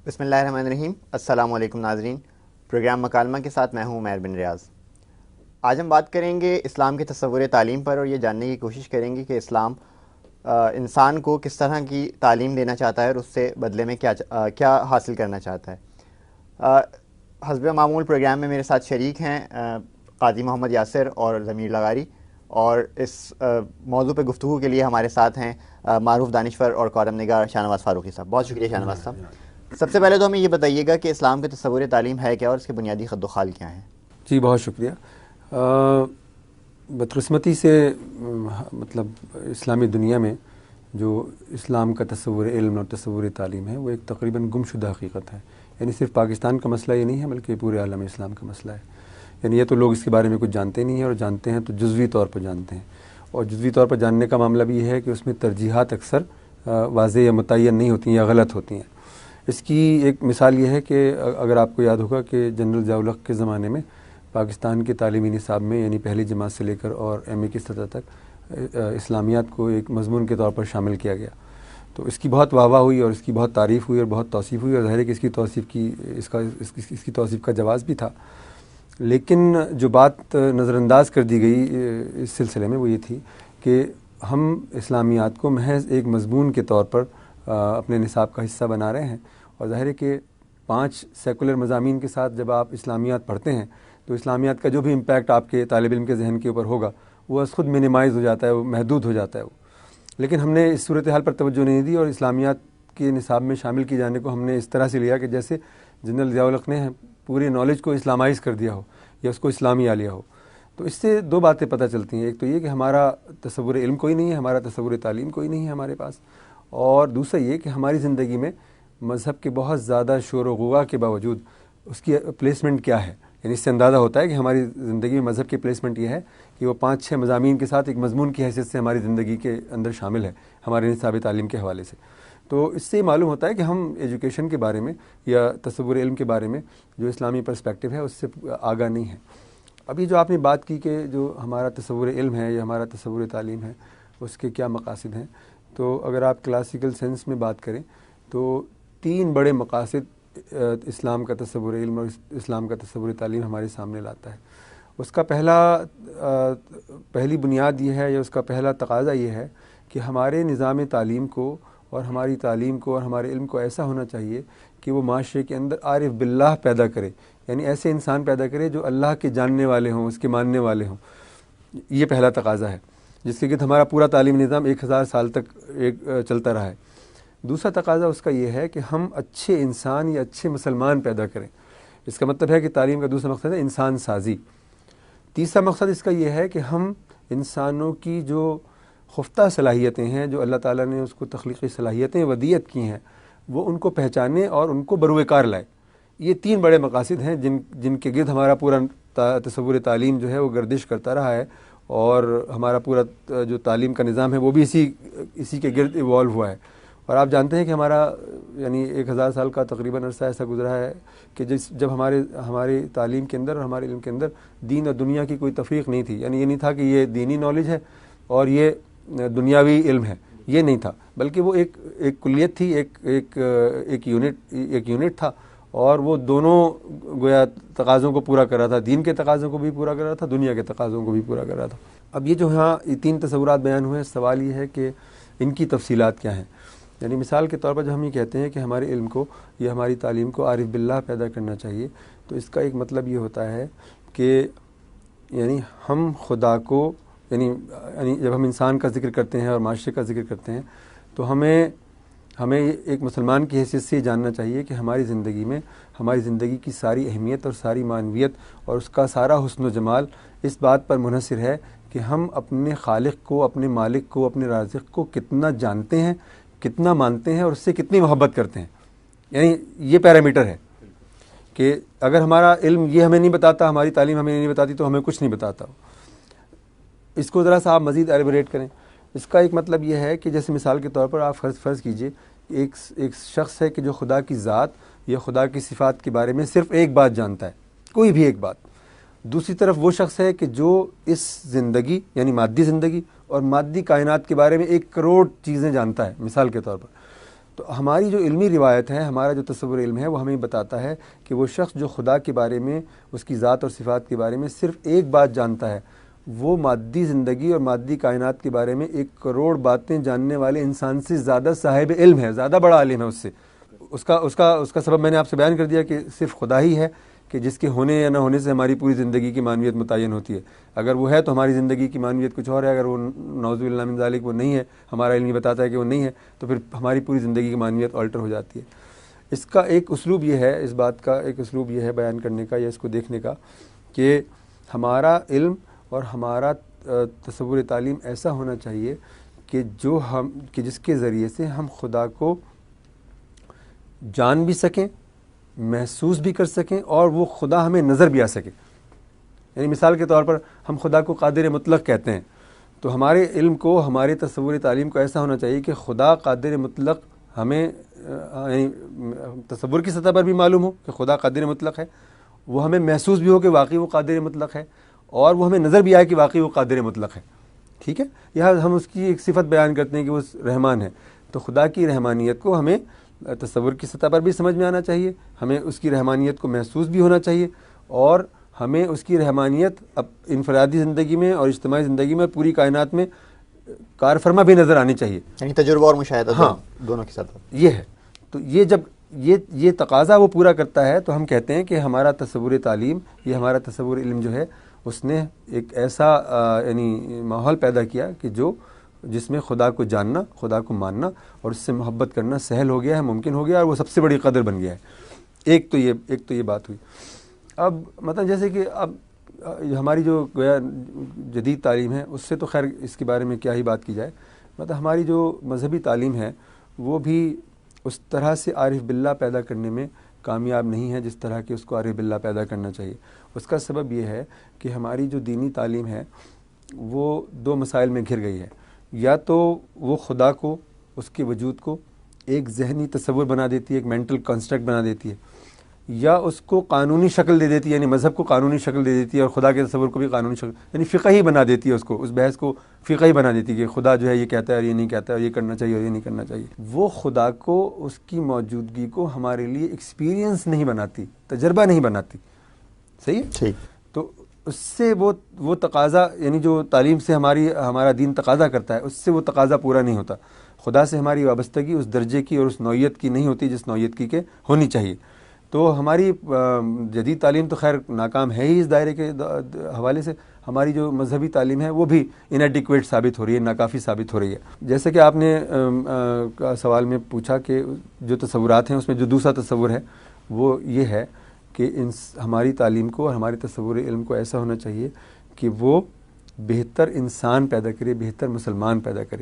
بسم اللہ الرحمن الرحیم۔ السلام علیکم ناظرین، پروگرام مکالمہ کے ساتھ میں ہوں عمیر بن ریاض۔ آج ہم بات کریں گے اسلام کے تصور تعلیم پر، اور یہ جاننے کی کوشش کریں گے کہ اسلام انسان کو کس طرح کی تعلیم دینا چاہتا ہے اور اس سے بدلے میں کیا حاصل کرنا چاہتا ہے۔ حسب معمول پروگرام میں میرے ساتھ شریک ہیں قاضی محمد یاسر اور ضمیر لغاری، اور اس موضوع پہ گفتگو کے لیے ہمارے ساتھ ہیں معروف دانشور اور کالم نگار شاہ نواز فاروقی صاحب۔ بہت شکریہ شاہ نواز صاحب۔ سب سے پہلے تو ہمیں یہ بتائیے گا کہ اسلام کے تصور تعلیم ہے کیا اور اس کے بنیادی خط و خال کیا ہیں؟ جی بہت شکریہ۔ بدقسمتی سے مطلب اسلامی دنیا میں جو اسلام کا تصور علم اور تصور تعلیم ہے وہ ایک تقریباً گمشدہ حقیقت ہے۔ یعنی صرف پاکستان کا مسئلہ یہ نہیں ہے بلکہ پورے عالم اسلام کا مسئلہ ہے۔ یعنی یہ تو لوگ اس کے بارے میں کچھ جانتے نہیں ہیں، اور جانتے ہیں تو جزوی طور پر جانتے ہیں، اور جزوی طور پر جاننے کا معاملہ بھی یہ ہے کہ اس میں ترجیحات اکثر واضح یا متعین نہیں ہوتی ہیں یا غلط ہوتی ہیں۔ اس کی ایک مثال یہ ہے کہ اگر آپ کو یاد ہوگا کہ جنرل ضیاء الحق کے زمانے میں پاکستان کے تعلیمی نصاب میں یعنی پہلی جماعت سے لے کر اور ایم اے کی سطح تک اسلامیات کو ایک مضمون کے طور پر شامل کیا گیا، تو اس کی بہت واہ واہ ہوئی اور اس کی بہت تعریف ہوئی اور بہت توصیف ہوئی، اور ظاہر ہے کہ اس کی توصیف کا جواز بھی تھا۔ لیکن جو بات نظر انداز کر دی گئی اس سلسلے میں وہ یہ تھی کہ ہم اسلامیات کو محض ایک مضمون کے طور پر اپنے نصاب کا حصہ بنا رہے ہیں، اور ظاہر ہے کہ 5 سیکولر مضامین کے ساتھ جب آپ اسلامیات پڑھتے ہیں تو اسلامیات کا جو بھی امپیکٹ آپ کے طالب علم کے ذہن کے اوپر ہوگا وہ از خود منیمائز ہو جاتا ہے، وہ محدود ہو جاتا ہے وہ۔ لیکن ہم نے اس صورتحال پر توجہ نہیں دی اور اسلامیات کے نصاب میں شامل کیے جانے کو ہم نے اس طرح سے لیا کہ جیسے جنرل ضیاء الحق نے پوری نالج کو اسلامائز کر دیا ہو یا اس کو اسلامی لیا ہو۔ تو اس سے 2 باتیں پتہ چلتی ہیں، ایک تو یہ کہ ہمارا تصور علم کوئی نہیں ہے، ہمارا تصور تعلیم کوئی نہیں ہے ہمارے پاس، اور دوسرا یہ کہ ہماری زندگی میں مذہب کے بہت زیادہ شور و غوغا کے باوجود اس کی پلیسمنٹ کیا ہے۔ یعنی اس سے اندازہ ہوتا ہے کہ ہماری زندگی میں مذہب کی پلیسمنٹ یہ ہے کہ وہ 5-6 مضامین کے ساتھ ایک مضمون کی حیثیت سے ہماری زندگی کے اندر شامل ہے ہمارے نصاب تعلیم کے حوالے سے۔ تو اس سے معلوم ہوتا ہے کہ ہم ایجوکیشن کے بارے میں یا تصور علم کے بارے میں جو اسلامی پرسپیکٹیو ہے اس سے آگاہ نہیں ہے۔ ابھی جو آپ نے بات کی کہ جو ہمارا تصور علم ہے یا ہمارا تصور تعلیم ہے اس کے کیا مقاصد ہیں، تو اگر آپ کلاسیکل سینس میں بات کریں تو 3 بڑے مقاصد اسلام کا تصور علم اور اسلام کا تصور تعلیم ہمارے سامنے لاتا ہے۔ اس کا پہلی بنیاد یہ ہے یا اس کا پہلا تقاضا یہ ہے کہ ہمارے نظام تعلیم کو اور ہماری تعلیم کو اور ہمارے علم کو ایسا ہونا چاہیے کہ وہ معاشرے کے اندر عارف باللہ پیدا کرے، یعنی ایسے انسان پیدا کرے جو اللہ کے جاننے والے ہوں، اس کے ماننے والے ہوں۔ یہ پہلا تقاضا ہے جس کے گرد ہمارا پورا تعلیمی نظام 1000 سال تک چلتا رہا ہے۔ دوسرا تقاضا اس کا یہ ہے کہ ہم اچھے انسان یا اچھے مسلمان پیدا کریں۔ اس کا مطلب ہے کہ تعلیم کا دوسرا مقصد ہے انسان سازی۔ تیسرا مقصد اس کا یہ ہے کہ ہم انسانوں کی جو خفتہ صلاحیتیں ہیں، جو اللہ تعالیٰ نے اس کو تخلیقی صلاحیتیں ودیت کی ہیں، وہ ان کو پہچانے اور ان کو بروئے کار لائے۔ یہ 3 بڑے مقاصد ہیں جن کے گرد ہمارا پورا تصور تعلیم جو ہے وہ گردش کرتا رہا ہے، اور ہمارا پورا جو تعلیم کا نظام ہے وہ بھی اسی کے گرد ایوالو ہوا ہے۔ اور آپ جانتے ہیں کہ ہمارا یعنی 1000 سال کا تقریباً عرصہ ایسا گزرا ہے کہ جب ہماری تعلیم کے اندر اور ہمارے علم کے اندر دین اور دنیا کی کوئی تفریق نہیں تھی۔ یعنی یہ نہیں تھا کہ یہ دینی نالج ہے اور یہ دنیاوی علم ہے، یہ نہیں تھا، بلکہ وہ ایک کلیت تھی، ایک یونٹ تھا، اور وہ دونوں گویا تقاضوں کو پورا کر رہا تھا، دین کے تقاضوں کو بھی پورا کر رہا تھا، دنیا کے تقاضوں کو بھی پورا کر رہا تھا۔ اب یہ جو یہ 3 تصورات بیان ہوئے ہیں، سوال یہ ہے کہ ان کی تفصیلات کیا ہیں۔ یعنی مثال کے طور پر جب ہم یہ کہتے ہیں کہ ہمارے علم کو یا ہماری تعلیم کو عارف باللہ پیدا کرنا چاہیے، تو اس کا ایک مطلب یہ ہوتا ہے کہ یعنی ہم خدا کو یعنی جب ہم انسان کا ذکر کرتے ہیں اور معاشرے کا ذکر کرتے ہیں تو ہمیں ایک مسلمان کی حیثیت سے یہ جاننا چاہیے کہ ہماری زندگی کی ساری اہمیت اور ساری معنویت اور اس کا سارا حسن و جمال اس بات پر منحصر ہے کہ ہم اپنے خالق کو، اپنے مالک کو، اپنے رازق کو کتنا جانتے ہیں، کتنا مانتے ہیں اور اس سے کتنی محبت کرتے ہیں۔ یعنی یہ پیرامیٹر ہے کہ اگر ہمارا علم یہ ہمیں نہیں بتاتا، ہماری تعلیم ہمیں نہیں بتاتی تو ہمیں کچھ نہیں بتاتا۔ اس کو ذرا سا آپ مزید ایلیبریٹ کریں۔ اس کا ایک مطلب یہ ہے کہ جیسے مثال کے طور پر آپ فرض کیجئے ایک شخص ہے کہ جو خدا کی ذات یا خدا کی صفات کے بارے میں صرف ایک بات جانتا ہے، کوئی بھی ایک بات۔ دوسری طرف وہ شخص ہے کہ جو اس زندگی یعنی مادی زندگی اور مادی کائنات کے بارے میں 1 کروڑ چیزیں جانتا ہے، مثال کے طور پر۔ تو ہماری جو علمی روایت ہے، ہمارا جو تصور علم ہے، وہ ہمیں بتاتا ہے کہ وہ شخص جو خدا کے بارے میں، اس کی ذات اور صفات کے بارے میں صرف ایک بات جانتا ہے، وہ مادی زندگی اور مادی کائنات کے بارے میں 1 کروڑ باتیں جاننے والے انسان سے زیادہ صاحب علم ہے، زیادہ بڑا عالم ہے اس سے۔ اس کا سبب میں نے آپ سے بیان کر دیا کہ صرف خدا ہی ہے کہ جس کے ہونے یا نہ ہونے سے ہماری پوری زندگی کی معنویت متعین ہوتی ہے۔ اگر وہ ہے تو ہماری زندگی کی معنویت کچھ اور ہے، اگر وہ نعوذ باللہ من ذالک وہ نہیں ہے، ہمارا علم یہ بتاتا ہے کہ وہ نہیں ہے، تو پھر ہماری پوری زندگی کی معنویت آلٹر ہو جاتی ہے۔ اس کا ایک اسلوب یہ ہے، اس بات کا ایک اسلوب یہ ہے بیان کرنے کا یا اس کو دیکھنے کا، کہ ہمارا علم اور ہمارا تصور تعلیم ایسا ہونا چاہیے کہ جس کے ذریعے سے ہم خدا کو جان بھی سکیں، محسوس بھی کر سکیں، اور وہ خدا ہمیں نظر بھی آ سکے۔ یعنی مثال کے طور پر ہم خدا کو قادر مطلق کہتے ہیں، تو ہمارے علم کو، ہمارے تصور تعلیم کو ایسا ہونا چاہیے کہ خدا قادر مطلق ہمیں یعنی تصور کی سطح پر بھی معلوم ہو کہ خدا قادر مطلق ہے، وہ ہمیں محسوس بھی ہو کہ واقعی وہ قادر مطلق ہے، اور وہ ہمیں نظر بھی آئے کہ واقعی وہ قادر مطلق ہے۔ ٹھیک ہے، یہاں ہم اس کی ایک صفت بیان کرتے ہیں کہ وہ رحمان ہے، تو خدا کی رحمانیت کو ہمیں تصور کی سطح پر بھی سمجھ میں آنا چاہیے، ہمیں اس کی رحمانیت کو محسوس بھی ہونا چاہیے، اور ہمیں اس کی رحمانیت انفرادی زندگی میں اور اجتماعی زندگی میں پوری کائنات میں کار فرما بھی نظر آنی چاہیے، یعنی تجربہ اور مشاہدہ دونوں کے ساتھ۔ یہ ہے، تو یہ جب یہ تقاضا وہ پورا کرتا ہے تو ہم کہتے ہیں کہ ہمارا تصور تعلیم، یہ ہمارا تصور علم جو ہے، اس نے ایک ایسا یعنی ماحول پیدا کیا کہ جس میں خدا کو جاننا، خدا کو ماننا اور اس سے محبت کرنا سہل ہو گیا ہے، ممکن ہو گیا، اور وہ سب سے بڑی قدر بن گیا ہے۔ ایک تو یہ بات ہوئی۔ اب مطلب جیسے کہ اب ہماری جو جدید تعلیم ہے، اس سے تو خیر اس کے بارے میں کیا ہی بات کی جائے، مطلب ہماری جو مذہبی تعلیم ہے وہ بھی اس طرح سے عارف باللہ پیدا کرنے میں کامیاب نہیں ہے جس طرح کہ اس کو عارف باللہ پیدا کرنا چاہیے۔ اس کا سبب یہ ہے کہ ہماری جو دینی تعلیم ہے وہ 2 مسائل میں گھر گئی ہے۔ یا تو وہ خدا کو، اس کے وجود کو ایک ذہنی تصور بنا دیتی ہے، ایک مینٹل کنسٹرکٹ بنا دیتی ہے، یا اس کو قانونی شکل دے دیتی ہے، یعنی مذہب کو قانونی شکل دے دیتی ہے اور خدا کے تصور کو بھی قانونی شکل، یعنی فقہی بنا دیتی ہے، اس بحث کو فقہی بنا دیتی ہے کہ خدا جو ہے یہ کہتا ہے اور یہ نہیں کہتا ہے، اور یہ کرنا چاہیے اور یہ نہیں کرنا چاہیے۔ وہ خدا کو، اس کی موجودگی کو ہمارے لیے ایکسپیرینس نہیں بناتی، تجربہ نہیں بناتی۔ صحیح ہے؟ ٹھیک۔ تو اس سے وہ تقاضا، یعنی جو تعلیم سے ہمارا دین تقاضا کرتا ہے، اس سے وہ تقاضا پورا نہیں ہوتا۔ خدا سے ہماری وابستگی اس درجے کی اور اس نوعیت کی نہیں ہوتی جس نوعیت کی کہ ہونی چاہیے۔ تو ہماری جدید تعلیم تو خیر ناکام ہے ہی اس دائرے کے حوالے سے، ہماری جو مذہبی تعلیم ہے وہ بھی انیڈیکویٹ ثابت ہو رہی ہے، ناکافی ثابت ہو رہی ہے۔ جیسے کہ آپ نے سوال میں پوچھا کہ جو تصورات ہیں اس میں جو دوسرا تصور ہے وہ یہ ہے کہ ہماری تعلیم کو اور ہمارے تصور علم کو ایسا ہونا چاہیے کہ وہ بہتر انسان پیدا کرے، بہتر مسلمان پیدا کرے۔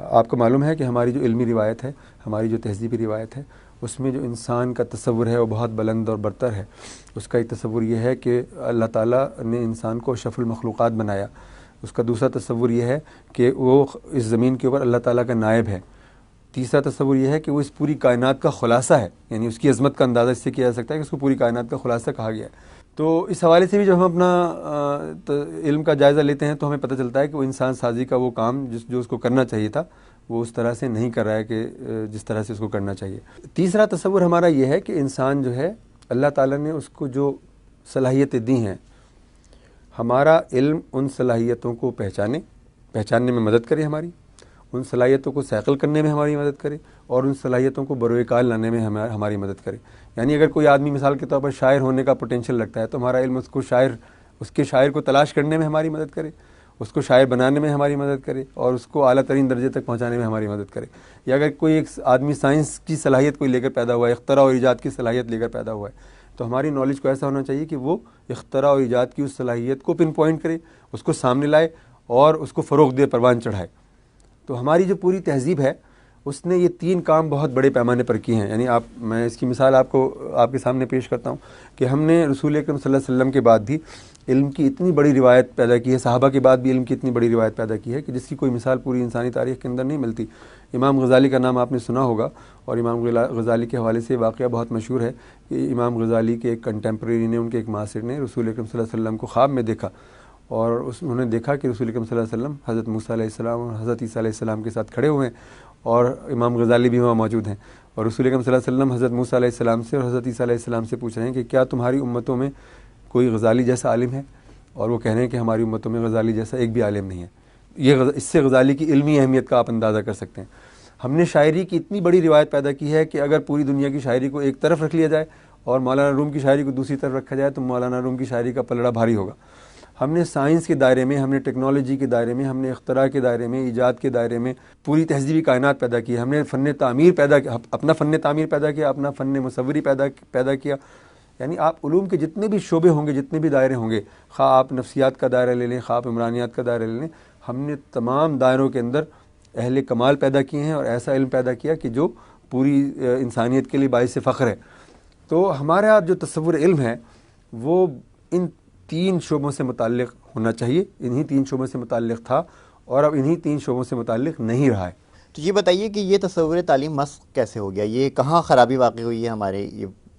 آپ کو معلوم ہے کہ ہماری جو علمی روایت ہے، ہماری جو تہذیبی روایت ہے، اس میں جو انسان کا تصور ہے وہ بہت بلند اور برتر ہے۔ اس کا ایک تصور یہ ہے کہ اللہ تعالیٰ نے انسان کو اشرف المخلوقات بنایا۔ اس کا دوسرا تصور یہ ہے کہ وہ اس زمین کے اوپر اللہ تعالیٰ کا نائب ہے۔ تیسرا تصور یہ ہے کہ وہ اس پوری کائنات کا خلاصہ ہے، یعنی اس کی عظمت کا اندازہ اس سے کیا جا سکتا ہے کہ اس کو پوری کائنات کا خلاصہ کہا گیا ہے۔ تو اس حوالے سے بھی جب ہم اپنا علم کا جائزہ لیتے ہیں تو ہمیں پتہ چلتا ہے کہ وہ انسان سازی کا وہ کام جو اس کو کرنا چاہیے تھا وہ اس طرح سے نہیں کر رہا ہے کہ جس طرح سے اس کو کرنا چاہیے۔ تیسرا تصور ہمارا یہ ہے کہ انسان جو ہے، اللہ تعالیٰ نے اس کو جو صلاحیتیں دی ہیں، ہمارا علم ان صلاحیتوں کو پہچاننے میں مدد کرے، ہماری ان صلاحیتوں کو سیقل کرنے میں ہماری مدد کرے، اور ان صلاحیتوں کو بروئے کار لانے میں ہماری مدد کرے۔ یعنی اگر کوئی آدمی مثال کے طور پر شاعر ہونے کا پوٹینشیل رکھتا ہے تو ہمارا علم اس کے شاعر کو تلاش کرنے میں ہماری مدد کرے، اس کو شاعر بنانے میں ہماری مدد کرے، اور اس کو اعلیٰ ترین درجے تک پہنچانے میں ہماری مدد کرے۔ یا اگر کوئی ایک آدمی سائنس کی صلاحیت کو لے کر پیدا ہوا ہے، اختراع اور ایجاد کی صلاحیت لے کر پیدا ہوا ہے، تو ہماری نالج کو ایسا ہونا چاہیے کہ وہ اختراع اور ایجاد کی اس صلاحیت کو پن پوائنٹ کرے، اس کو سامنے لائے اور اس کو فروغ دے، پروان چڑھائے۔ تو ہماری جو پوری تہذیب ہے اس نے یہ 3 کام بہت بڑے پیمانے پر کیے ہیں۔ یعنی میں اس کی مثال آپ کے سامنے پیش کرتا ہوں کہ ہم نے رسول اکرم صلی اللہ علیہ وسلم کے بعد بھی علم کی اتنی بڑی روایت پیدا کی ہے، صحابہ کے بعد بھی علم کی اتنی بڑی روایت پیدا کی ہے کہ جس کی کوئی مثال پوری انسانی تاریخ کے اندر نہیں ملتی۔ امام غزالی کا نام آپ نے سنا ہوگا، اور امام غزالی کے حوالے سے واقعہ بہت مشہور ہے کہ امام غزالی کے ایک کنٹمپریری نے، ان کے ایک معاصر نے رسول اکرم صلی اللہ علیہ وسلم کو خواب میں دیکھا، اور انہوں نے دیکھا کہ رسول اکرم صلی اللہ علیہ وسلم حضرت موسیٰ علیہ السلام اور حضرت عیسیٰ علیہ السلام کے ساتھ کھڑے ہوئے ہیں، اور امام غزالی بھی وہاں موجود ہیں، اور رسول اکرم صلی اللہ علیہ وسلم حضرت موسیٰ علیہ السلام سے اور حضرت عیسیٰ علیہ السلام سے پوچھ رہے ہیں کہ کیا تمہاری امتوں میں کوئی غزالی جیسا عالم ہے؟ اور وہ کہہ رہے ہیں کہ ہماری امتوں میں غزالی جیسا ایک بھی عالم نہیں ہے۔ اس سے غزالی کی علمی اہمیت کا آپ اندازہ کر سکتے ہیں۔ ہم نے شاعری کی اتنی بڑی روایت پیدا کی ہے کہ اگر پوری دنیا کی شاعری کو ایک طرف رکھ لیا جائے اور مولانا روم کی شاعری کو دوسری طرف رکھا جائے تو مولانا روم کی شاعری کا پلڑا بھاری ہوگا۔ ہم نے سائنس کے دائرے میں، ہم نے ٹیکنالوجی کے دائرے میں، ہم نے اختراع کے دائرے میں، ایجاد کے دائرے میں پوری تہذیبی کائنات پیدا کی، ہم نے فن تعمیر پیدا کیا، اپنا فن تعمیر پیدا کیا، اپنا فن مصوری پیدا کیا۔ یعنی آپ علوم کے جتنے بھی شعبے ہوں گے، جتنے بھی دائرے ہوں گے، خواہ آپ نفسیات کا دائرہ لے لیں، خواہ آپ عمرانیات کا دائرہ لے لیں، ہم نے تمام دائروں کے اندر اہل کمال پیدا کیے ہیں اور ایسا علم پیدا کیا کہ جو پوری انسانیت کے لیے باعث فخر ہے۔ تو ہمارا جو تصور علم ہے وہ ان 3 شعبوں سے متعلق ہونا چاہیے، انہی 3 شعبوں سے متعلق تھا اور اب انہی 3 شعبوں سے متعلق نہیں رہا ہے۔ تو یہ بتائیے کہ یہ تصور تعلیم مسخ کیسے ہو گیا؟ یہ کہاں خرابی واقع ہوئی ہے؟ ہمارے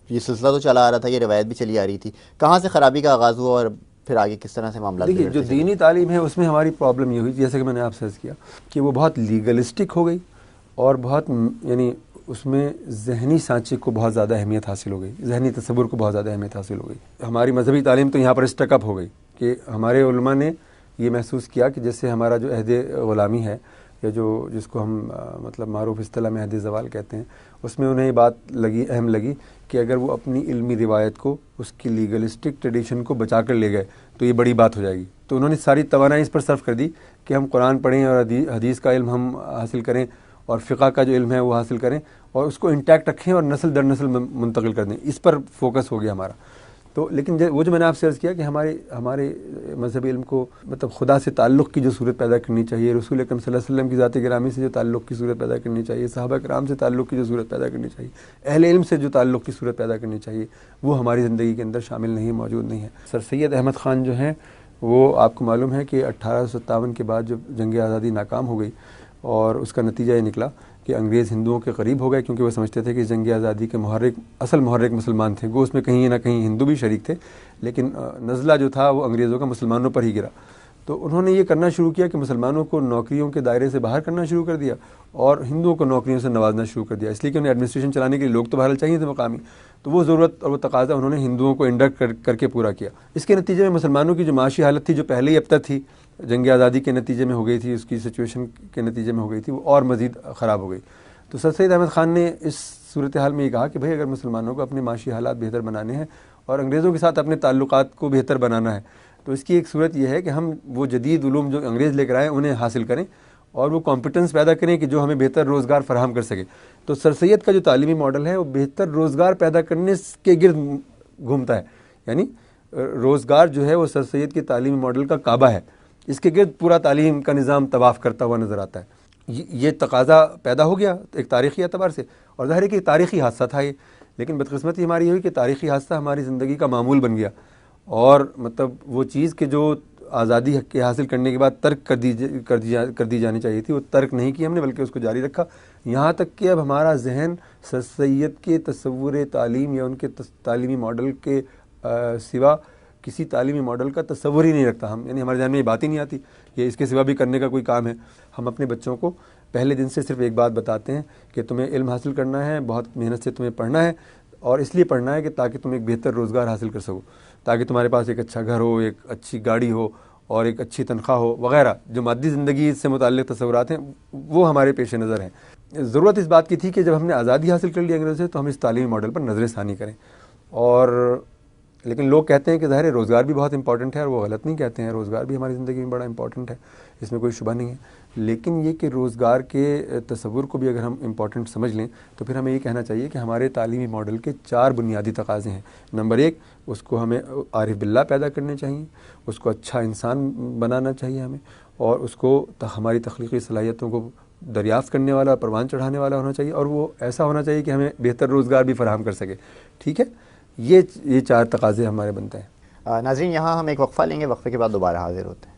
یہ سلسلہ تو چلا آ رہا تھا، یہ روایت بھی چلی آ رہی تھی، کہاں سے خرابی کا آغاز ہوا اور پھر آگے کس طرح سے معاملات دیکھیے، جو دینی تعلیم ہے اس میں ہماری پرابلم یہ ہوئی، جیسے کہ میں نے آپ سے عرض کیا کہ وہ بہت لیگلسٹک ہو گئی اور بہت یعنی اس میں ذہنی سانچے کو بہت زیادہ اہمیت حاصل ہو گئی، ذہنی تصور کو بہت زیادہ اہمیت حاصل ہو گئی۔ ہماری مذہبی تعلیم تو یہاں پر اسٹک اپ ہو گئی کہ ہمارے علماء نے یہ محسوس کیا کہ جیسے ہمارا جو عہد غلامی ہے یا جس کو ہم مطلب معروف اصطلاح میں عہد زوال کہتے ہیں، اس میں انہیں یہ بات اہم لگی کہ اگر وہ اپنی علمی روایت کو، اس کی لیگلسٹک ٹریڈیشن کو بچا کر لے گئے تو یہ بڑی بات ہو جائے گی۔ تو انہوں نے ساری توانائی اس پر صرف کر دی کہ ہم قرآن پڑھیں اور حدیث کا علم ہم حاصل کریں اور فقہ کا جو علم ہے وہ حاصل کریں اور اس کو انٹیکٹ رکھیں اور نسل در نسل منتقل کر دیں، اس پر فوکس ہو گیا ہمارا۔ تو لیکن وہ جو میں نے آپ سے عرض کیا کہ ہمارے مذہبی علم کو مطلب خدا سے تعلق کی جو صورت پیدا کرنی چاہیے، رسول اکرم صلی اللہ علیہ وسلم کی ذات گرامی سے جو تعلق کی صورت پیدا کرنی چاہیے، صحابہ کرام سے تعلق کی جو صورت پیدا کرنی چاہیے، اہل علم سے جو تعلق کی صورت پیدا کرنی چاہیے، وہ ہماری زندگی کے اندر شامل نہیں، موجود نہیں ہے۔ سر سید احمد خان جو ہیں وہ آپ کو معلوم ہے کہ 1857 کے بعد جب جنگ آزادی ناکام ہو گئی اور اس کا نتیجہ یہ نکلا کہ انگریز ہندوؤں کے قریب ہو گئے، کیونکہ وہ سمجھتے تھے کہ جنگ آزادی کے اصل محرک مسلمان تھے، وہ اس میں کہیں نہ کہیں ہندو بھی شریک تھے، لیکن نزلہ جو تھا وہ انگریزوں کا مسلمانوں پر ہی گرا۔ تو انہوں نے یہ کرنا شروع کیا کہ مسلمانوں کو نوکریوں کے دائرے سے باہر کرنا شروع کر دیا اور ہندوؤں کو نوکریوں سے نوازنا شروع کر دیا، اس لیے کہ انہیں ایڈمنسٹریشن چلانے کے لیے لوگ تو بہرحال چاہیے تھے مقامی، تو وہ ضرورت اور وہ تقاضا انہوں نے ہندوؤں کو انڈکٹ کر کے پورا کیا۔ اس کے نتیجے میں مسلمانوں کی جو معاشی حالت تھی، جو پہلے ہی ابتر تھی، جنگ آزادی کے نتیجے میں ہو گئی تھی، اس کی سچویشن کے نتیجے میں ہو گئی تھی، وہ اور مزید خراب ہو گئی۔ تو سر سید احمد خان نے اس صورتحال میں یہ کہا کہ بھئی اگر مسلمانوں کو اپنے معاشی حالات بہتر بنانے ہیں اور انگریزوں کے ساتھ اپنے تعلقات کو بہتر بنانا ہے تو اس کی ایک صورت یہ ہے کہ ہم وہ جدید علوم جو انگریز لے کر آئے انہیں حاصل کریں اور وہ کمپیٹنس پیدا کریں کہ جو ہمیں بہتر روزگار فراہم کر سکے۔ تو سر سید کا جو تعلیمی ماڈل ہے وہ بہتر روزگار پیدا کرنے کے گرد گھومتا ہے، یعنی روزگار جو ہے وہ سر سید کے تعلیمی ماڈل کا کعبہ ہے، اس کے گرد پورا تعلیم کا نظام طواف کرتا ہوا نظر آتا ہے۔ یہ تقاضا پیدا ہو گیا ایک تاریخی اعتبار سے، اور ظاہر ہے کہ تاریخی حادثہ تھا یہ، لیکن بدقسمتی ہماری یہ ہوئی کہ تاریخی حادثہ ہماری زندگی کا معمول بن گیا، اور مطلب وہ چیز کہ جو آزادی کے حاصل کرنے کے بعد ترک کر دی جانی چاہیے تھی، وہ ترک نہیں کی ہم نے، بلکہ اس کو جاری رکھا، یہاں تک کہ اب ہمارا ذہن سر سید کے تصور تعلیم یا ان کے تعلیمی ماڈل کے سوا کسی تعلیمی ماڈل کا تصور ہی نہیں رکھتا ہم، یعنی ہمارے ذہن میں یہ بات ہی نہیں آتی کہ اس کے سوا بھی کرنے کا کوئی کام ہے۔ ہم اپنے بچوں کو پہلے دن سے صرف ایک بات بتاتے ہیں کہ تمہیں علم حاصل کرنا ہے، بہت محنت سے تمہیں پڑھنا ہے، اور اس لیے پڑھنا ہے کہ تاکہ تم ایک بہتر روزگار حاصل کر سکو، تاکہ تمہارے پاس ایک اچھا گھر ہو، ایک اچھی گاڑی ہو اور ایک اچھی تنخواہ ہو وغیرہ، جو مادی زندگی سے متعلق تصورات ہیں وہ ہمارے پیش نظر ہیں۔ ضرورت اس بات کی تھی کہ جب ہم نے آزادی حاصل کر لی انگریزوں سے تو ہم اس تعلیمی ماڈل پر نظر ثانی کریں، اور لیکن لوگ کہتے ہیں کہ ظاہر ہے روزگار بھی بہت امپورٹنٹ ہے، اور وہ غلط نہیں کہتے ہیں، روزگار بھی ہماری زندگی میں بڑا امپورٹنٹ ہے، اس میں کوئی شبہ نہیں ہے، لیکن یہ کہ روزگار کے تصور کو بھی اگر ہم امپورٹنٹ سمجھ لیں تو پھر ہمیں یہ کہنا چاہیے کہ ہمارے تعلیمی ماڈل کے 4 بنیادی تقاضے ہیں۔ نمبر 1، اس کو ہمیں عارف باللہ پیدا کرنے چاہیے، اس کو اچھا انسان بنانا چاہیے ہمیں، اور اس کو ہماری تخلیقی صلاحیتوں کو دریافت کرنے والا اور پروان چڑھانے والا ہونا چاہیے، اور وہ ایسا ہونا چاہیے کہ ہمیں بہتر روزگار بھی فراہم کر سکے۔ ٹھیک ہے، یہ 4 تقاضے ہمارے بنتے ہیں۔ ناظرین، یہاں ہم ایک وقفہ لیں گے، وقفے کے بعد دوبارہ حاضر ہوتے ہیں۔